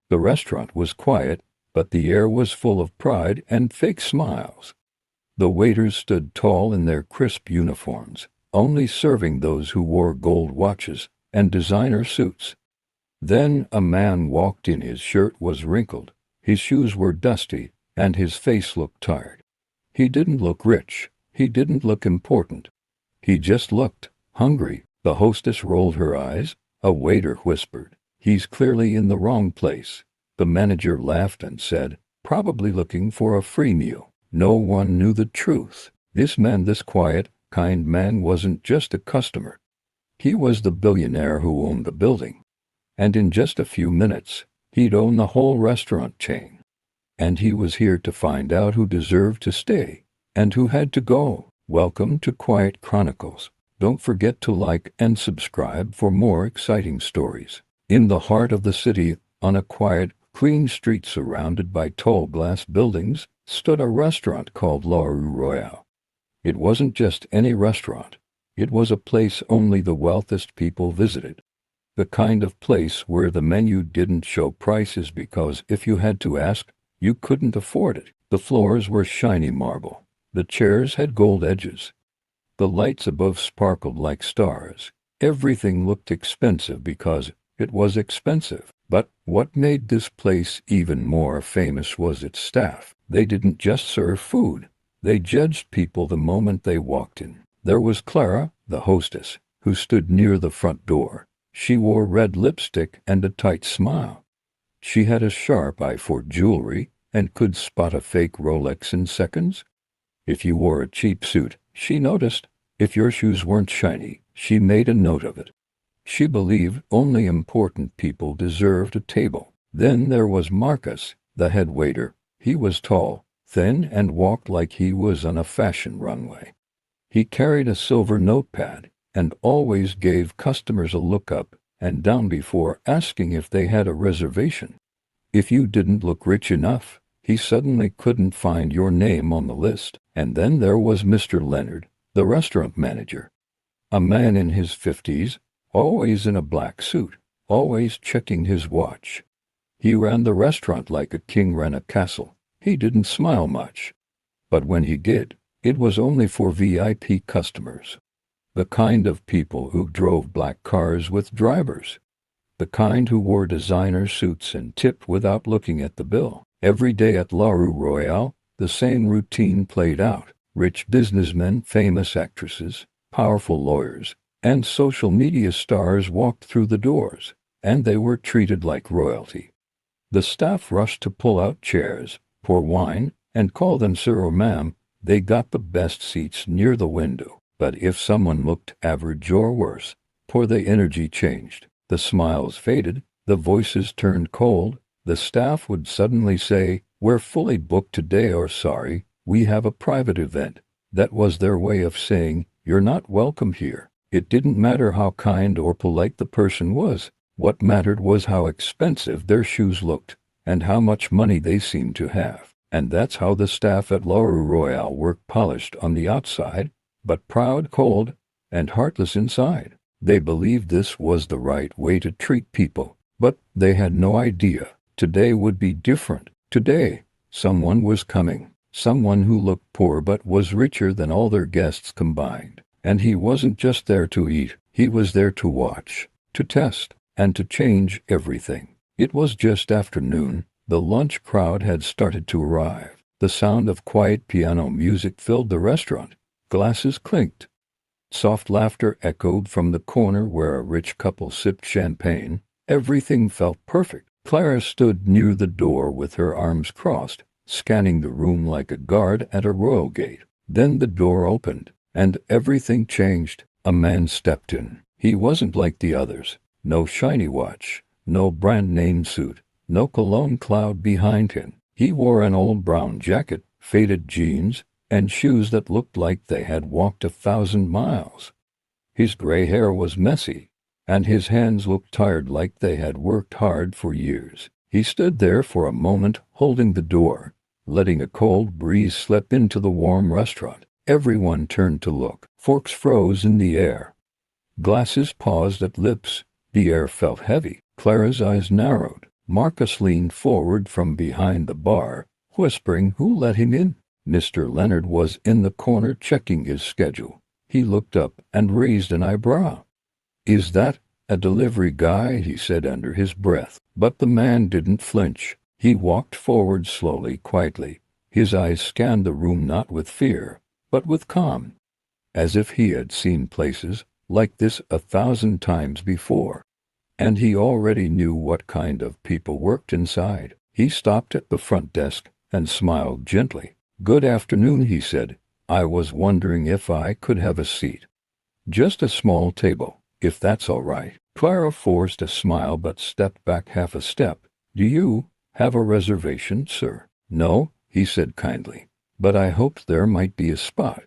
The restaurant was quiet, but the air was full of pride and fake smiles. The waiters stood tall in their crisp uniforms, only serving those who wore gold watches and designer suits. Then a man walked in. His shirt was wrinkled, his shoes were dusty, and his face looked tired. He didn't look rich, he didn't look important. He just looked hungry. The hostess rolled her eyes. A waiter whispered, "He's clearly in the wrong place." The manager laughed and said, "Probably looking for a free meal." No one knew the truth. This quiet, kind man wasn't just a customer. He was the billionaire who owned the building. And in just a few minutes, he'd own the whole restaurant chain. And he was here to find out who deserved to stay and who had to go. Welcome to Quiet Chronicles. Don't forget to like and subscribe for more exciting stories. In the heart of the city, on a quiet, clean street surrounded by tall glass buildings, stood a restaurant called La Rue Royale. It wasn't just any restaurant. It was a place only the wealthiest people visited. The kind of place where the menu didn't show prices because if you had to ask, you couldn't afford it. The floors were shiny marble. The chairs had gold edges. The lights above sparkled like stars. Everything looked expensive because it was expensive. But what made this place even more famous was its staff. They didn't just serve food. They judged people the moment they walked in. There was Clara, the hostess, who stood near the front door. She wore red lipstick and a tight smile. She had a sharp eye for jewelry and could spot a fake Rolex in seconds. If you wore a cheap suit, she noticed. If your shoes weren't shiny, she made a note of it. She believed only important people deserved a table. Then there was Marcus, the head waiter. He was tall, thin, and walked like he was on a fashion runway. He carried a silver notepad and always gave customers a look up and down before asking if they had a reservation. If you didn't look rich enough, he suddenly couldn't find your name on the list. And then there was Mr. Leonard, the restaurant manager. A man in his 50s, always in a black suit, always checking his watch. He ran the restaurant like a king ran a castle. He didn't smile much. But when he did, it was only for VIP customers. The kind of people who drove black cars with drivers. The kind who wore designer suits and tipped without looking at the bill. Every day at La Rue Royale, the same routine played out. Rich businessmen, famous actresses, powerful lawyers, and social media stars walked through the doors, and they were treated like royalty. The staff rushed to pull out chairs, pour wine, and call them sir or ma'am. They got the best seats near the window. But if someone looked average or worse, the energy changed. The smiles faded, the voices turned cold. The staff would suddenly say, "We're fully booked today," or "Sorry, we have a private event." That was their way of saying, "You're not welcome here." It didn't matter how kind or polite the person was. What mattered was how expensive their shoes looked and how much money they seemed to have. And that's how the staff at La Rue Royale worked, polished on the outside, but proud, cold, and heartless inside. They believed this was the right way to treat people, but they had no idea. Today would be different. Today, someone was coming. Someone who looked poor but was richer than all their guests combined. And he wasn't just there to eat. He was there to watch, to test, and to change everything. It was just after noon. The lunch crowd had started to arrive. The sound of quiet piano music filled the restaurant. Glasses clinked. Soft laughter echoed from the corner where a rich couple sipped champagne. Everything felt perfect. Clara stood near the door with her arms crossed, scanning the room like a guard at a royal gate. Then the door opened, and everything changed. A man stepped in. He wasn't like the others. No shiny watch, no brand-name suit, no cologne cloud behind him. He wore an old brown jacket, faded jeans, and shoes that looked like they had walked 1,000 miles. His gray hair was messy, and his hands looked tired like they had worked hard for years. He stood there for a moment, holding the door, letting a cold breeze slip into the warm restaurant. Everyone turned to look. Forks froze in the air. Glasses paused at lips. The air felt heavy. Clara's eyes narrowed. Marcus leaned forward from behind the bar, whispering, "Who let him in?" Mr. Leonard was in the corner checking his schedule. He looked up and raised an eyebrow. "Is that a delivery guy?" he said under his breath. But the man didn't flinch. He walked forward slowly, quietly. His eyes scanned the room not with fear, but with calm, as if he had seen places like this 1,000 times before. And he already knew what kind of people worked inside. He stopped at the front desk and smiled gently. "Good afternoon," he said. "I was wondering if I could have a seat. Just a small table, if that's all right." Clara forced a smile but stepped back half a step. "Do you have a reservation, sir?" "No," he said kindly, "but I hoped there might be a spot.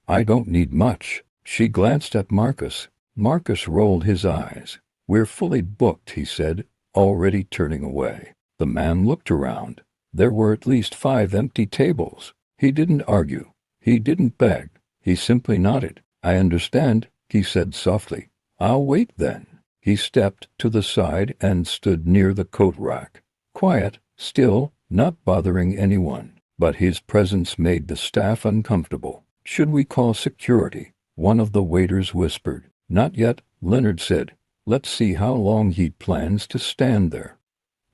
I don't need much." She glanced at Marcus. Marcus rolled his eyes. "We're fully booked," he said, already turning away. The man looked around. There were at least 5 empty tables. He didn't argue. He didn't beg. He simply nodded. "I understand," he said softly. "I'll wait then." He stepped to the side and stood near the coat rack. Quiet, still, not bothering anyone. But his presence made the staff uncomfortable. "Should we call security?" one of the waiters whispered. "Not yet," Leonard said. "Let's see how long he plans to stand there.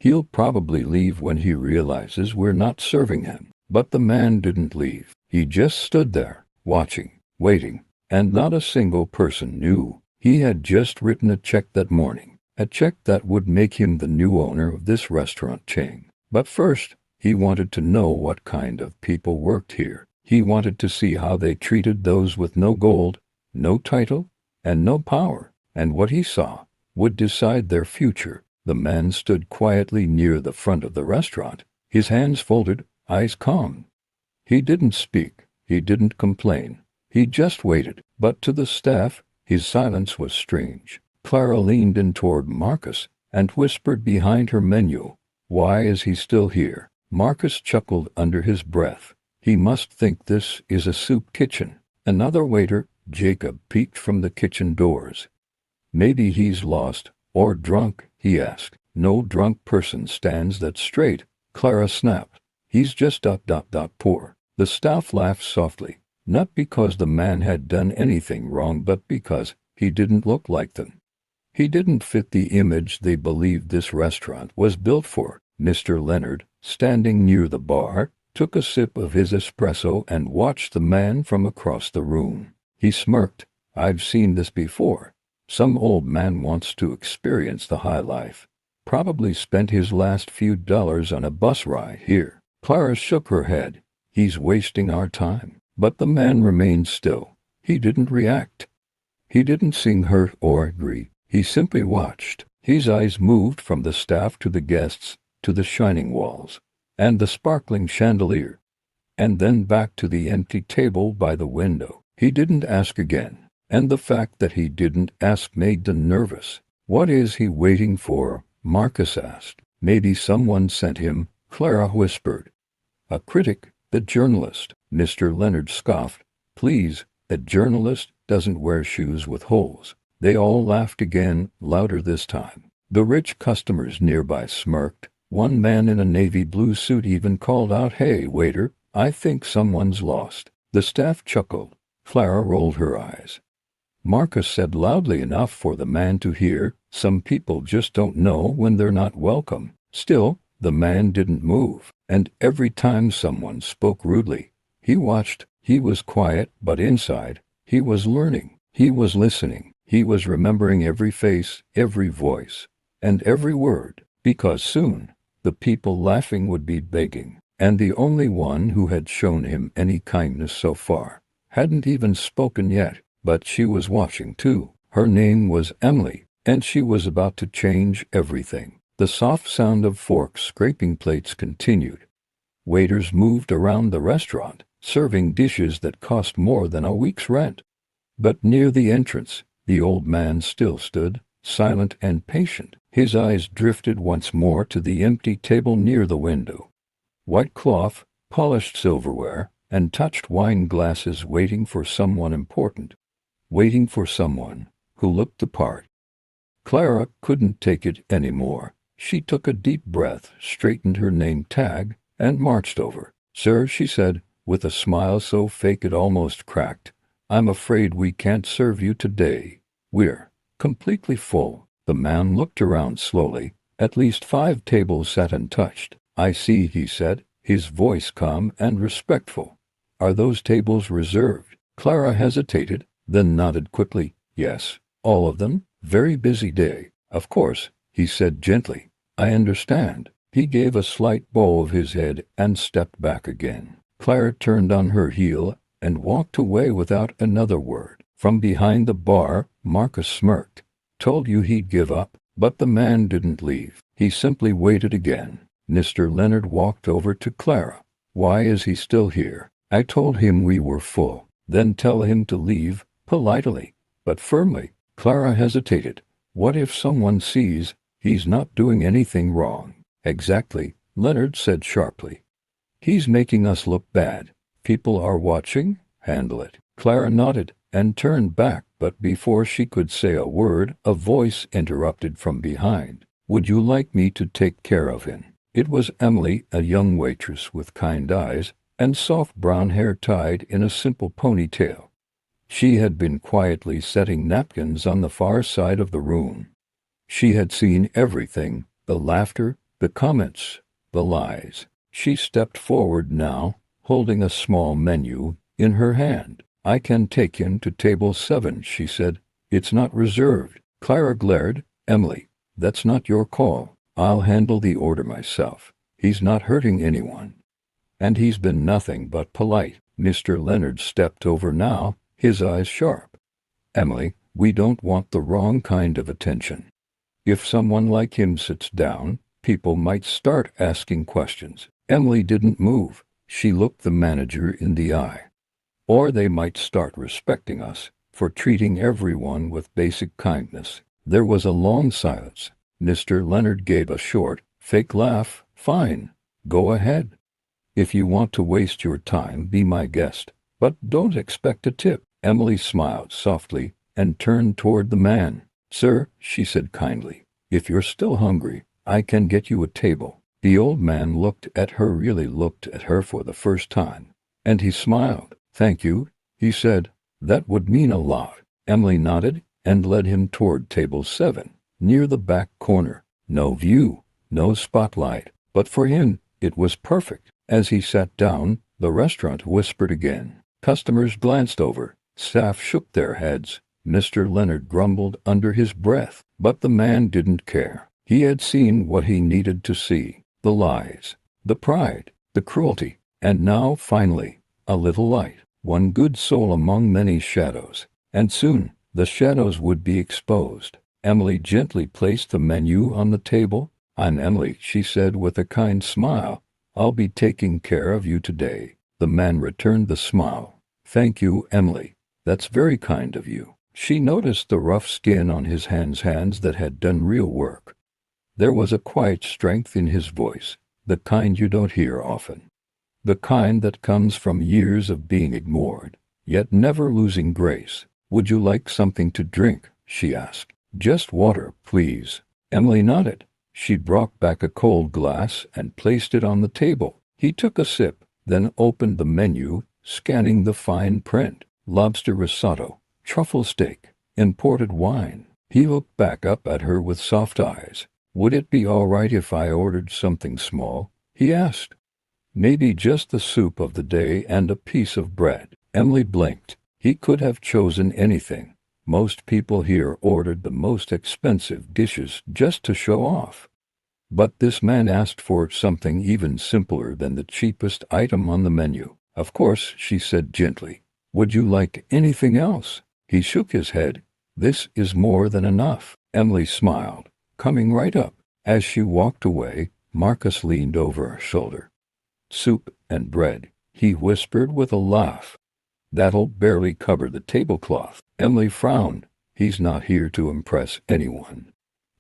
He'll probably leave when he realizes we're not serving him." But the man didn't leave. He just stood there, watching, waiting, and not a single person knew. He had just written a check that morning, a check that would make him the new owner of this restaurant chain. But first, he wanted to know what kind of people worked here. He wanted to see how they treated those with no gold, no title, and no power. And what he saw would decide their future. The man stood quietly near the front of the restaurant, his hands folded, eyes calm. He didn't speak. He didn't complain. He just waited. But to the staff, his silence was strange. Clara leaned in toward Marcus and whispered behind her menu, "Why is he still here?" Marcus chuckled under his breath. "He must think this is a soup kitchen." Another waiter, Jacob, peeked from the kitchen doors. "Maybe he's lost or drunk," he asked. "No drunk person stands that straight," Clara snapped. "He's just ... poor." The staff laughed softly, not because the man had done anything wrong but because he didn't look like them. He didn't fit the image they believed this restaurant was built for. Mr. Leonard, standing near the bar, took a sip of his espresso and watched the man from across the room. He smirked. "I've seen this before. Some old man wants to experience the high life. Probably spent his last few dollars on a bus ride here." Clara shook her head. "He's wasting our time." But the man remained still. He didn't react. He didn't seem hurt or agree. He simply watched. His eyes moved from the staff to the guests, to the shining walls, and the sparkling chandelier, and then back to the empty table by the window. He didn't ask again, and the fact that he didn't ask made them nervous. "What is he waiting for?" Marcus asked. "Maybe someone sent him," Clara whispered. "A critic, the journalist." Mr. Leonard scoffed. "Please, a journalist doesn't wear shoes with holes." They all laughed again, louder this time. The rich customers nearby smirked. One man in a navy blue suit even called out, "Hey, waiter, I think someone's lost." The staff chuckled. Clara rolled her eyes. Marcus said loudly enough for the man to hear, "Some people just don't know when they're not welcome." Still, the man didn't move, and every time someone spoke rudely, he watched. He was quiet, but inside, he was learning. He was listening. He was remembering every face, every voice, and every word, because soon, the people laughing would be begging, and the only one who had shown him any kindness so far hadn't even spoken yet. But she was watching too. Her name was Emily, and she was about to change everything. The soft sound of forks scraping plates continued. Waiters moved around the restaurant, serving dishes that cost more than a week's rent. But near the entrance, the old man still stood, silent and patient. His eyes drifted once more to the empty table near the window. White cloth, polished silverware, and touched wine glasses, waiting for someone important. Waiting for someone who looked the part. Clara couldn't take it anymore. She took a deep breath, straightened her name tag, and marched over. "Sir," she said, with a smile so fake it almost cracked, "I'm afraid we can't serve you today. We're completely full." The man looked around slowly. At least 5 tables sat untouched. "I see," he said, his voice calm and respectful. "Are those tables reserved?" Clara hesitated, then nodded quickly. "Yes, all of them. Very busy day." "Of course," he said gently. "I understand." He gave a slight bow of his head and stepped back again. Clara turned on her heel and walked away without another word. From behind the bar, Marcus smirked. "Told you he'd give up." But the man didn't leave. He simply waited again. Mr. Leonard walked over to Clara. "Why is he still here?" "I told him we were full." "Then tell him to leave," politely, but firmly. Clara hesitated. What if someone sees? He's not doing anything wrong. "Exactly," Leonard said sharply. "He's making us look bad. People are watching. Handle it." Clara nodded and turned back, but before she could say a word, a voice interrupted from behind. "Would you like me to take care of him?" It was Emily, a young waitress with kind eyes and soft brown hair tied in a simple ponytail. She had been quietly setting napkins on the far side of the room. She had seen everything, the laughter, the comments, the lies. She stepped forward now, holding a small menu in her hand. "I can take him to table 7, she said. "It's not reserved." Clara glared. "Emily, that's not your call. I'll handle the order myself. He's not hurting anyone. And he's been nothing but polite." Mr. Leonard stepped over now, his eyes sharp. "Emily, we don't want the wrong kind of attention. If someone like him sits down, people might start asking questions." Emily didn't move. She looked the manager in the eye. "Or they might start respecting us for treating everyone with basic kindness." There was a long silence. Mr. Leonard gave a short, fake laugh. "Fine. Go ahead. If you want to waste your time, be my guest. But don't expect a tip." Emily smiled softly and turned toward the man. "Sir," she said kindly, "if you're still hungry, I can get you a table." The old man looked at her, really looked at her for the first time, and he smiled. "Thank you," he said. "That would mean a lot." Emily nodded and led him toward table 7, near the back corner. No view, no spotlight, but for him, it was perfect. As he sat down, the restaurant whispered again. Customers glanced over. Staff shook their heads. Mr. Leonard grumbled under his breath, but the man didn't care. He had seen what he needed to see. The lies, the pride, the cruelty, and now, finally, a little light. One good soul among many shadows. And soon, the shadows would be exposed. Emily gently placed the menu on the table. "I'm Emily," she said with a kind smile. "I'll be taking care of you today." The man returned the smile. "Thank you, Emily. That's very kind of you." She noticed the rough skin on his hands that had done real work. There was a quiet strength in his voice, the kind you don't hear often. The kind that comes from years of being ignored, yet never losing grace. "Would you like something to drink?" she asked. "Just water, please." Emily nodded. She brought back a cold glass and placed it on the table. He took a sip, then opened the menu, scanning the fine print. Lobster risotto, truffle steak, imported wine. He looked back up at her with soft eyes. "Would it be all right if I ordered something small?" he asked. "Maybe just the soup of the day and a piece of bread." Emily blinked. He could have chosen anything. Most people here ordered the most expensive dishes just to show off. But this man asked for something even simpler than the cheapest item on the menu. "Of course," she said gently. "Would you like anything else?" He shook his head. "This is more than enough." Emily smiled, coming right up. As she walked away, Marcus leaned over her shoulder. "Soup and bread," he whispered with a laugh. "That'll barely cover the tablecloth." Emily frowned. "He's not here to impress anyone.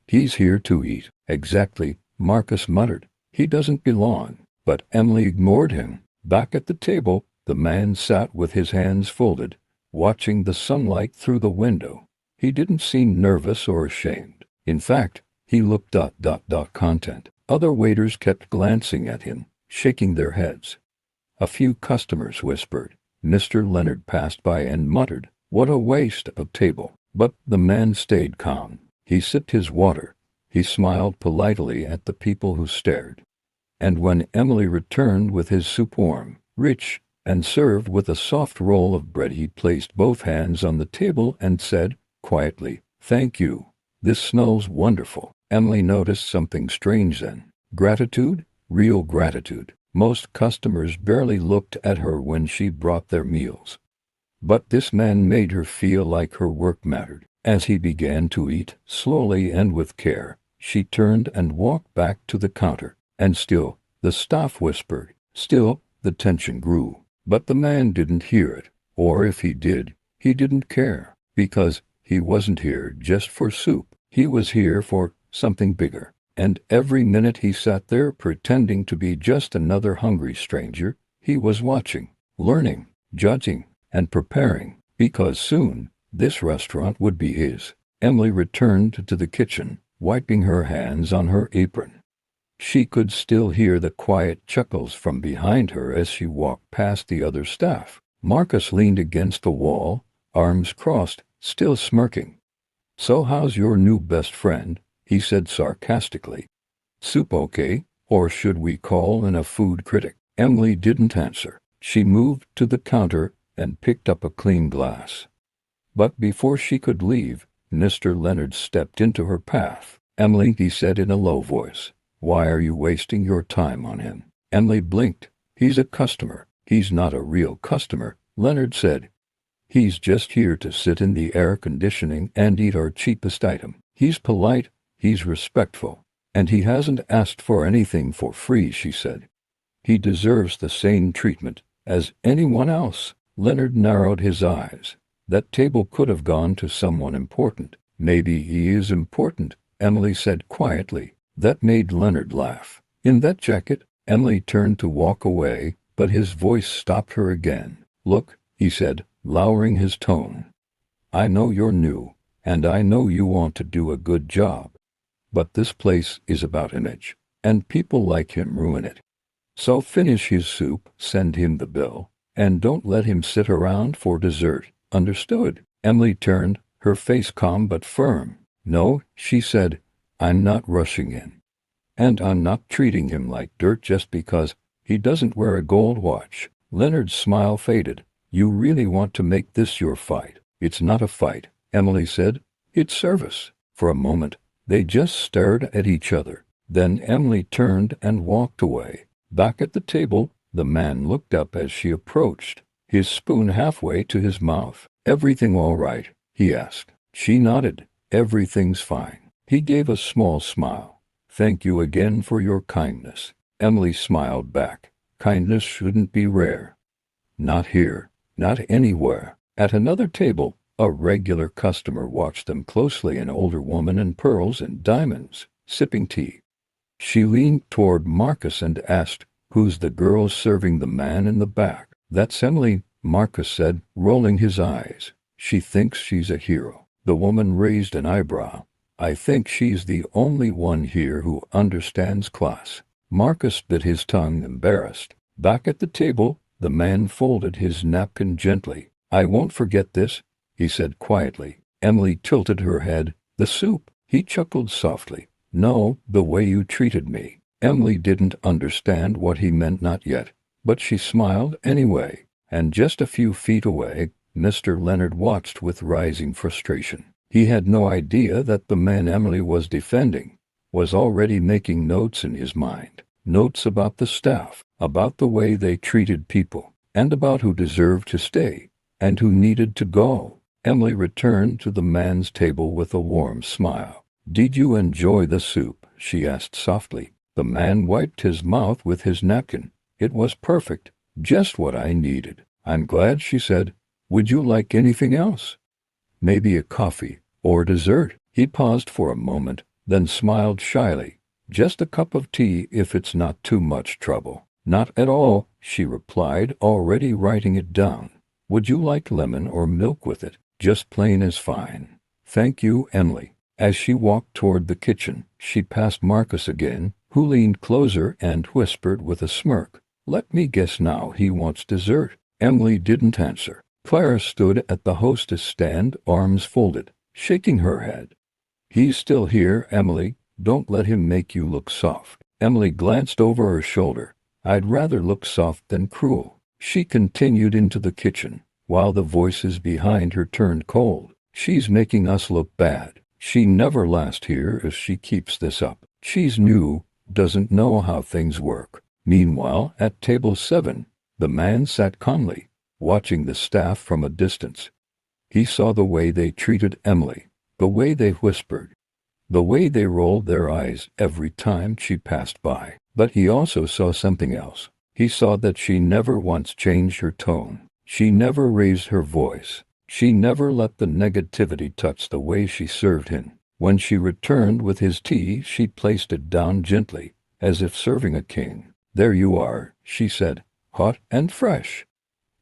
He's here to eat." "Exactly," Marcus muttered. "He doesn't belong." But Emily ignored him. Back at the table, the man sat with his hands folded, watching the sunlight through the window. He didn't seem nervous or ashamed. In fact, He looked content. Other waiters kept glancing at him, shaking their heads. A few customers whispered. Mr. Leonard passed by and muttered, "What a waste of a table." But the man stayed calm. He sipped his water. He smiled politely at the people who stared. And when Emily returned with his soup warm, rich, and served with a soft roll of bread, he placed both hands on the table and said, quietly, "Thank you. This smells wonderful." Emily noticed something strange then. Gratitude, real gratitude. Most customers barely looked at her when she brought their meals. But this man made her feel like her work mattered. As he began to eat, slowly and with care, she turned and walked back to the counter. And still, the staff whispered. Still, the tension grew. But the man didn't hear it. Or if he did, he didn't care. Because he wasn't here just for soup. He was here for something bigger. And every minute he sat there pretending to be just another hungry stranger, he was watching, learning, judging, and preparing, because soon this restaurant would be his. Emily returned to the kitchen, wiping her hands on her apron. She could still hear the quiet chuckles from behind her as she walked past the other staff. Marcus leaned against the wall, arms crossed, still smirking. "So how's your new best friend?" he said sarcastically. "Soup okay, or should we call in a food critic?" Emily didn't answer. She moved to the counter and picked up a clean glass. But before she could leave, Mr. Leonard stepped into her path. "Emily," he said in a low voice, "why are you wasting your time on him?" Emily blinked. "He's a customer." "He's not a real customer," Leonard said. "He's just here to sit in the air conditioning and eat our cheapest item. He's polite, he's respectful, and he hasn't asked for anything for free," she said. "He deserves the same treatment as anyone else." Leonard narrowed his eyes. That table could have gone to someone important. "Maybe he is important," Emily said quietly. That made Leonard laugh. "In that jacket?" Emily turned to walk away, but his voice stopped her again. "Look," he said, lowering his tone. "I know you're new, and I know you want to do a good job. But this place is about image, and people like him ruin it. So finish his soup, send him the bill, and don't let him sit around for dessert. Understood?" Emily turned, her face calm but firm. "No," she said, "I'm not rushing in. And I'm not treating him like dirt just because he doesn't wear a gold watch." Leonard's smile faded. "You really want to make this your fight?" "It's not a fight," Emily said. "It's service." For a moment, they just stared at each other. Then Emily turned and walked away. Back at the table, the man looked up as she approached, his spoon halfway to his mouth. "Everything all right?" he asked. She nodded. "Everything's fine." He gave a small smile. "Thank you again for your kindness." Emily smiled back. Kindness shouldn't be rare. Not here, not anywhere. At another table, a regular customer watched them closely, an older woman in pearls and diamonds, sipping tea. She leaned toward Marcus and asked, "Who's the girl serving the man in the back?" "That's Emily," Marcus said, rolling his eyes. "She thinks she's a hero." The woman raised an eyebrow. "I think she's the only one here who understands class." Marcus bit his tongue, embarrassed. Back at the table, the man folded his napkin gently. "I won't forget this," he said quietly. Emily tilted her head. "The soup?" He chuckled softly. "No, the way you treated me." Emily didn't understand what he meant, not yet, but she smiled anyway. And just a few feet away, Mr. Leonard watched with rising frustration. He had no idea that the man Emily was defending was already making notes in his mind. Notes about the staff, about the way they treated people, and about who deserved to stay and who needed to go. Emily returned to the man's table with a warm smile. "Did you enjoy the soup?" she asked softly. The man wiped his mouth with his napkin. "It was perfect, just what I needed." "I'm glad," she said. "Would you like anything else? Maybe a coffee or dessert?" He paused for a moment, then smiled shyly. "Just a cup of tea if it's not too much trouble." "Not at all," she replied, already writing it down. "Would you like lemon or milk with it?" "Just plain is fine." "Thank you, Emily." As she walked toward the kitchen, she passed Marcus again, who leaned closer and whispered with a smirk, "Let me guess now, he wants dessert." Emily didn't answer. Clara stood at the hostess stand, arms folded, shaking her head. "He's still here, Emily. Don't let him make you look soft." Emily glanced over her shoulder. "I'd rather look soft than cruel." She continued into the kitchen, while the voices behind her turned cold. "She's making us look bad. She never lasts here if she keeps this up. She's new, doesn't know how things work." Meanwhile, at table 7, the man sat calmly, watching the staff from a distance. He saw the way they treated Emily, the way they whispered, the way they rolled their eyes every time she passed by. But he also saw something else. He saw that she never once changed her tone. She never raised her voice. She never let the negativity touch the way she served him. When she returned with his tea, she placed it down gently, as if serving a king. "There you are," she said, "hot and fresh.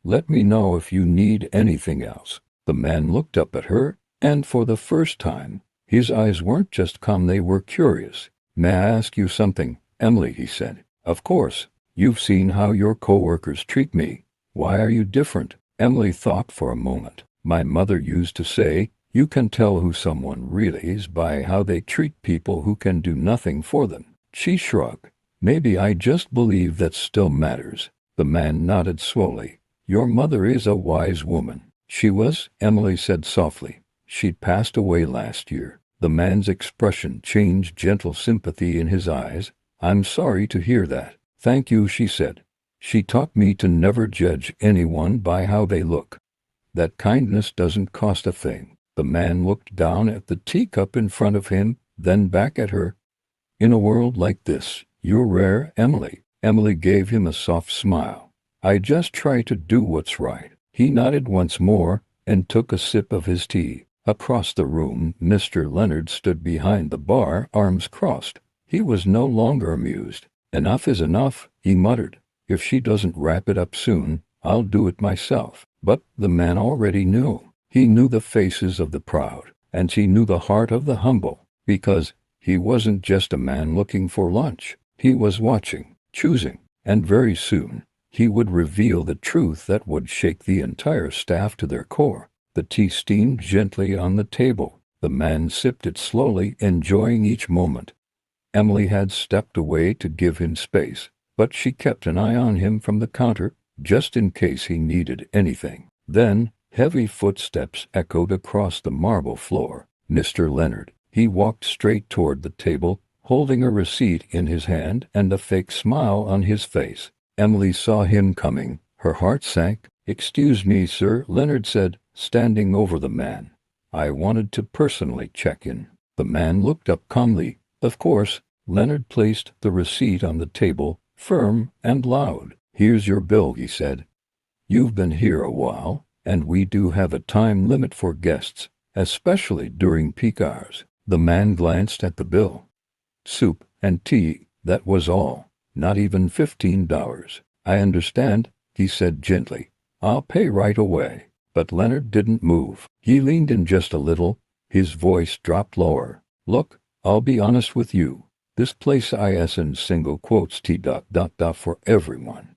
Let me know if you need anything else." The man looked up at her, and for the first time, his eyes weren't just calm, they were curious. "May I ask you something, Emily?" he said. "Of course. You've seen how your coworkers treat me. Why are you different?" Emily thought for a moment. "My mother used to say, you can tell who someone really is by how they treat people who can do nothing for them." She shrugged. "Maybe I just believe that still matters." The man nodded slowly. "Your mother is a wise woman." "She was," Emily said softly. "She'd passed away last year." The man's expression changed, gentle sympathy in his eyes. "I'm sorry to hear that." "Thank you," she said. "She taught me to never judge anyone by how they look. That kindness doesn't cost a thing." The man looked down at the teacup in front of him, then back at her. "In a world like this, you're rare, Emily." Emily gave him a soft smile. "I just try to do what's right." He nodded once more, and took a sip of his tea. Across the room, Mr. Leonard stood behind the bar, arms crossed. He was no longer amused. "Enough is enough," he muttered. "If she doesn't wrap it up soon, I'll do it myself." But the man already knew. He knew the faces of the proud, and he knew the heart of the humble, because he wasn't just a man looking for lunch. He was watching, choosing, and very soon, he would reveal the truth that would shake the entire staff to their core. The tea steamed gently on the table. The man sipped it slowly, enjoying each moment. Emily had stepped away to give him space, but she kept an eye on him from the counter, just in case he needed anything. Then, heavy footsteps echoed across the marble floor. Mr. Leonard. He walked straight toward the table, holding a receipt in his hand and a fake smile on his face. Emily saw him coming. Her heart sank. "Excuse me, sir," Leonard said, standing over the man. "I wanted to personally check in." The man looked up calmly. "Of course." Leonard placed the receipt on the table, firm and loud. "Here's your bill," he said. "You've been here a while, and we do have a time limit for guests, especially during peak hours." The man glanced at the bill. "Soup and tea, that was all. Not even $15. "I understand," he said gently. "I'll pay right away." But Leonard didn't move. He leaned in just a little. His voice dropped lower. "Look, I'll be honest with you. This place is in single quotes T. for everyone.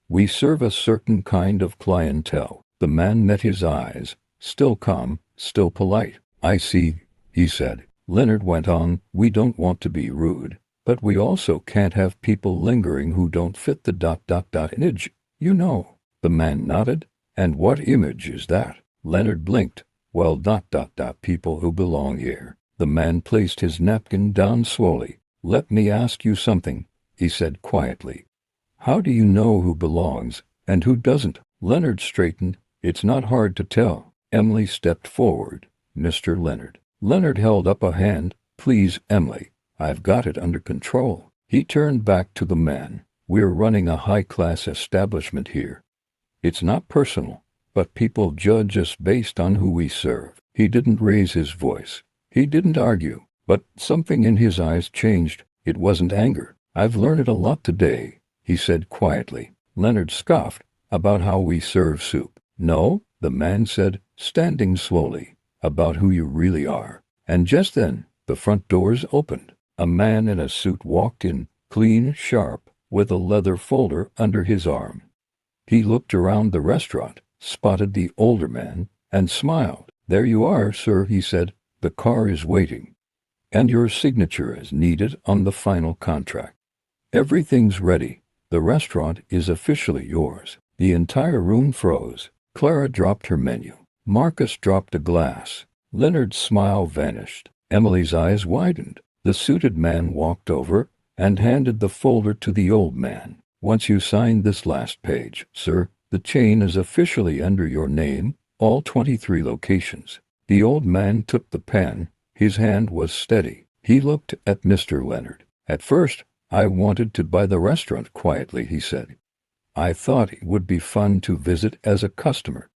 We serve a certain kind of clientele." The man met his eyes, still calm, still polite. "I see," he said. Leonard went on, "We don't want to be rude, but we also can't have people lingering who don't fit the image, you know." The man nodded. "And what image is that?" Leonard blinked. "Well, people who belong here." The man placed his napkin down slowly. "Let me ask you something," he said quietly. "How do you know who belongs and who doesn't?" Leonard straightened. "It's not hard to tell." Emily stepped forward. "Mr. Leonard." Leonard held up a hand. "Please, Emily, I've got it under control." He turned back to the man. "We're running a high-class establishment here. It's not personal, but people judge us based on who we serve." He didn't raise his voice. He didn't argue, but something in his eyes changed. It wasn't anger. "I've learned a lot today," he said quietly. Leonard scoffed. "About how we serve soup?" "No," the man said, standing slowly. "About who you really are." And just then, the front doors opened. A man in a suit walked in, clean, sharp, with a leather folder under his arm. He looked around the restaurant, spotted the older man, and smiled. "There you are, sir," he said. "The car is waiting. And your signature is needed on the final contract. Everything's ready. The restaurant is officially yours." The entire room froze. Clara dropped her menu. Marcus dropped a glass. Leonard's smile vanished. Emily's eyes widened. The suited man walked over and handed the folder to the old man. "Once you sign this last page, sir, the chain is officially under your name, all 23 locations." The old man took the pen. His hand was steady. He looked at Mr. Leonard. "At first, I wanted to buy the restaurant quietly," he said. "I thought it would be fun to visit as a customer,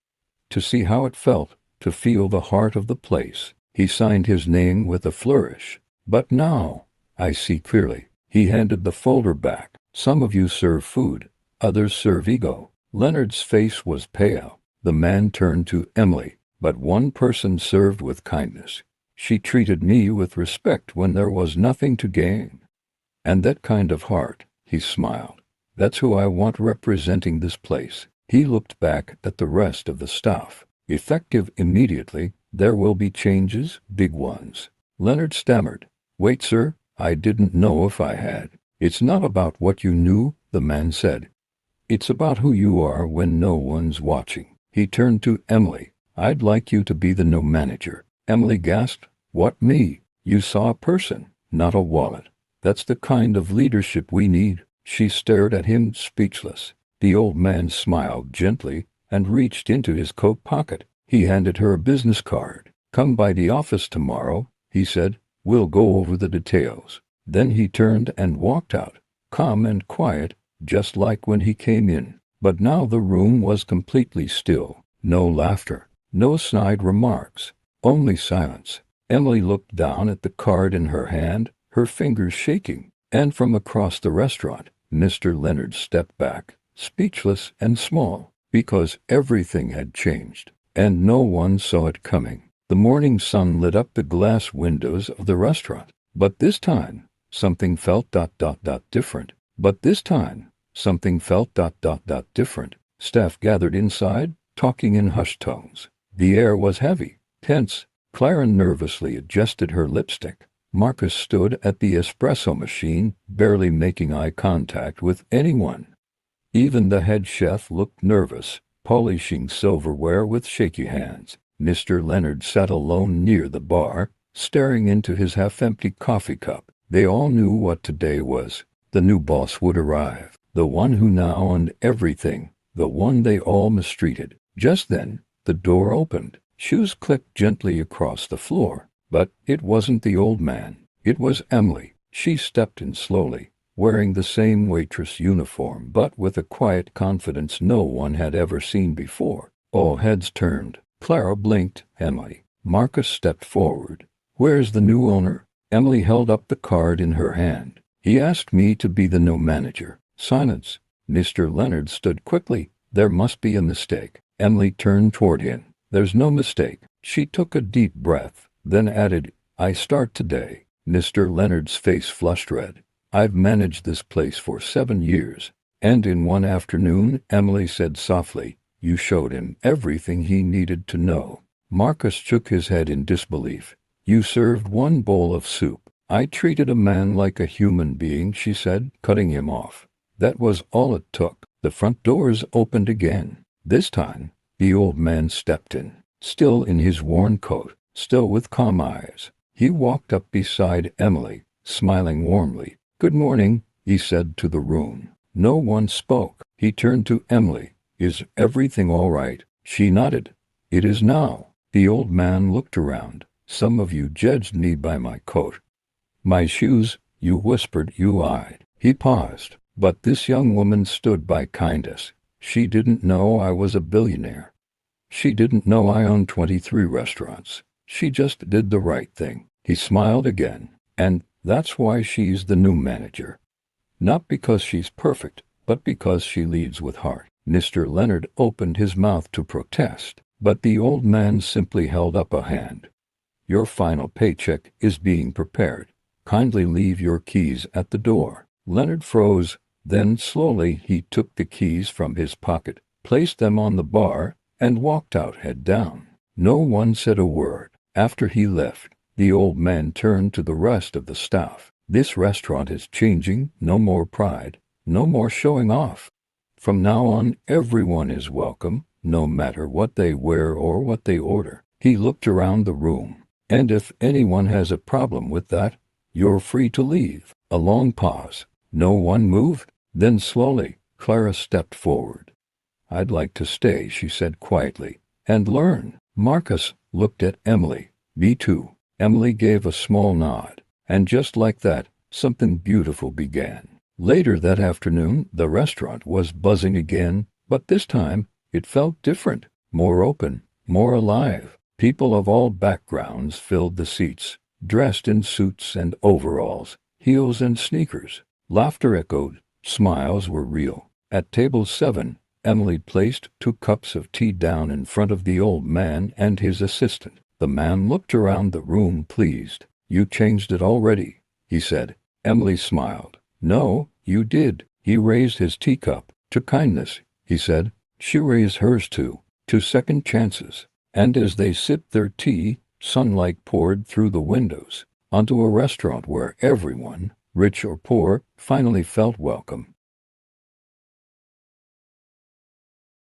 to see how it felt, to feel the heart of the place." He signed his name with a flourish. "But now, I see clearly." He handed the folder back. "Some of you serve food, others serve ego." Leonard's face was pale. The man turned to Emily. "But one person served with kindness. She treated me with respect when there was nothing to gain. And that kind of heart," he smiled, "that's who I want representing this place." He looked back at the rest of the staff. "Effective immediately, there will be changes, big ones." Leonard stammered. "Wait, sir, I didn't know if I had." "It's not about what you knew," the man said. "It's about who you are when no one's watching." He turned to Emily. "I'd like you to be the new manager." Emily gasped. "What, me?" "You saw a person, not a wallet. That's the kind of leadership we need." She stared at him, speechless. The old man smiled gently and reached into his coat pocket. He handed her a business card. "Come by the office tomorrow," he said. "We'll go over the details." Then he turned and walked out, calm and quiet, just like when he came in. But now the room was completely still. No laughter, no snide remarks, only silence. Emily looked down at the card in her hand, her fingers shaking, and from across the restaurant, Mr. Leonard stepped back, speechless and small, because everything had changed, and no one saw it coming. The morning sun lit up the glass windows of the restaurant, but this time, something felt different. But this time, something felt different. Staff gathered inside, talking in hushed tones. The air was heavy, tense. Clara nervously adjusted her lipstick. Marcus stood at the espresso machine, barely making eye contact with anyone. Even the head chef looked nervous, polishing silverware with shaky hands. Mr. Leonard sat alone near the bar, staring into his half-empty coffee cup. They all knew what today was. The new boss would arrive, the one who now owned everything, the one they all mistreated. Just then, the door opened. Shoes clicked gently across the floor. But it wasn't the old man. It was Emily. She stepped in slowly, wearing the same waitress uniform, but with a quiet confidence no one had ever seen before. All heads turned. Clara blinked. "Emily." Marcus stepped forward. "Where's the new owner?" Emily held up the card in her hand. "He asked me to be the new manager." Silence. Mr. Leonard stood quickly. "There must be a mistake." Emily turned toward him. "There's no mistake." She took a deep breath, then added, "I start today." Mr. Leonard's face flushed red. "I've managed this place for 7 years." And in one afternoon, Emily said softly, "You showed him everything he needed to know." Marcus shook his head in disbelief. "You served one bowl of soup." "I treated a man like a human being," she said, cutting him off. "That was all it took." The front doors opened again. This time, the old man stepped in, still in his worn coat, still with calm eyes. He walked up beside Emily, smiling warmly. "Good morning," he said to the room. No one spoke. He turned to Emily. "Is everything all right?" She nodded. "It is now." The old man looked around. "Some of you judged me by my coat. My shoes, you whispered, you lied." He paused. "But this young woman stood by kindness. She didn't know I was a billionaire. She didn't know I owned 23 restaurants. She just did the right thing." He smiled again. "And that's why she's the new manager. Not because she's perfect, but because she leads with heart." Mr. Leonard opened his mouth to protest, but the old man simply held up a hand. Your final paycheck is being prepared. Kindly leave your keys at the door." Leonard froze. Then slowly he took the keys from his pocket, placed them on the bar, and walked out head down. No one said a word. After he left, the old man turned to the rest of the staff. "This restaurant is changing. No more pride. No more showing off. From now on, everyone is welcome, no matter what they wear or what they order." He looked around the room. "And if anyone has a problem with that, you're free to leave." A long pause. No one moved. Then slowly, Clara stepped forward. "I'd like to stay," she said quietly, "and learn." Marcus looked at Emily. "Me too." Emily gave a small nod. And just like that, something beautiful began. Later that afternoon, the restaurant was buzzing again, but this time, it felt different, more open, more alive. People of all backgrounds filled the seats, dressed in suits and overalls, heels and sneakers. Laughter echoed. Smiles were real. At table 7, Emily placed 2 cups of tea down in front of the old man and his assistant. The man looked around the room pleased. "You changed it already," he said. Emily smiled. "No, you did." He raised his teacup. "To kindness," he said. She raised hers too, to second chances. And as they sipped their tea, sunlight poured through the windows onto a restaurant where everyone, rich or poor, finally felt welcome.